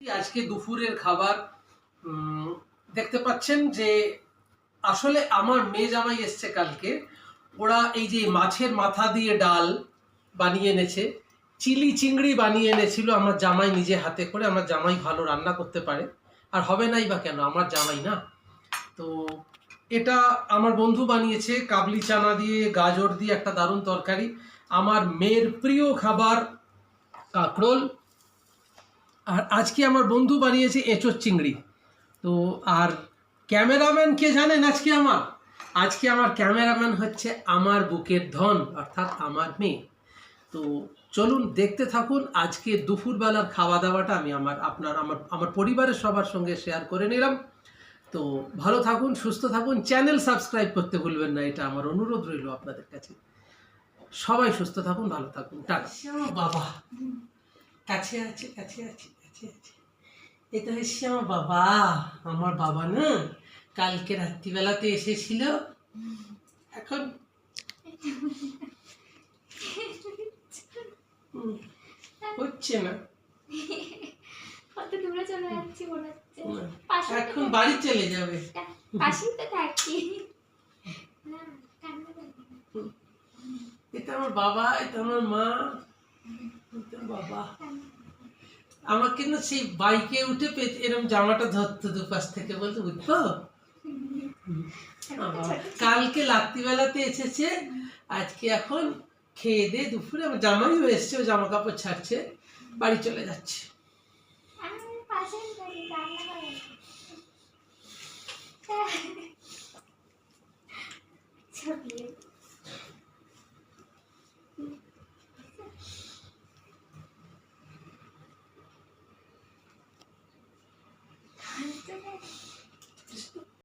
আজকে দুপুরের খাবার দেখতে পাচ্ছেন যে আসলে আমার মেয়ে জামাই এসছে কালকে। ওরা এই যে মাছের মাথা দিয়ে ডাল বানিয়ে এনেছে, চিলি চিংড়ি বানিয়ে এনেছিল আমার জামাই নিজে হাতে করে। আমার জামাই ভালো রান্না করতে পারে, আর হবে নাই বা কেন, আমার জামাই না। তো এটা আমার বন্ধু বানিয়েছে কাবলি চানা দিয়ে, গাজর দিয়ে একটা দারুণ তরকারি। আমার মেয়ের প্রিয় খাবার কাঁকরোল। আর আজকে আমার বন্ধু বানিয়েছে এঁচোর চিংড়ি। তো আর ক্যামেরাম্যান কে জানেন আজকে আমার ক্যামেরাম্যান হচ্ছে আমার বুকের ধন, অর্থাৎ আমার মেয়ে। তো চলুন দেখতে থাকুন আজকে দুপুরবেলার খাওয়া দাওয়াটা। আমি আমার পরিবারের সবার সঙ্গে শেয়ার করে নিলাম। তো ভালো থাকুন, সুস্থ থাকুন, চ্যানেল সাবস্ক্রাইব করতে ভুলবেন না, এটা আমার অনুরোধ রইল আপনাদের কাছে। সবাই সুস্থ থাকুন, ভালো থাকুন, টাটা। বাবা কাছে আছে, কাছে আছে, কাছে আছে। এটা হচ্ছে আমার বাবা না কালকে রাত্রিবেলাতে এসেছিল। এখন হচ্ছে না, কত দূরে চলে যাচ্ছি মনে হচ্ছে। এখন বাড়ি চলে যাবে। পাশেই তো থাকি। এটা আমার বাবা, এটা আমার মা, এটা বাবা। আমার কিন্তু সেই বাইকে উঠে এরকম জামাটা ধরতো দুপাশ থেকে, বলতো বুঝতো। কালকে রাত্রিবেলাতে এসেছে, আজকে এখন খেয়ে দিয়ে দুপুরে আমার জামাইও এসছে, ও জামা কাপড় ছাড়ছে, বাড়ি চলে যাচ্ছে। ছবি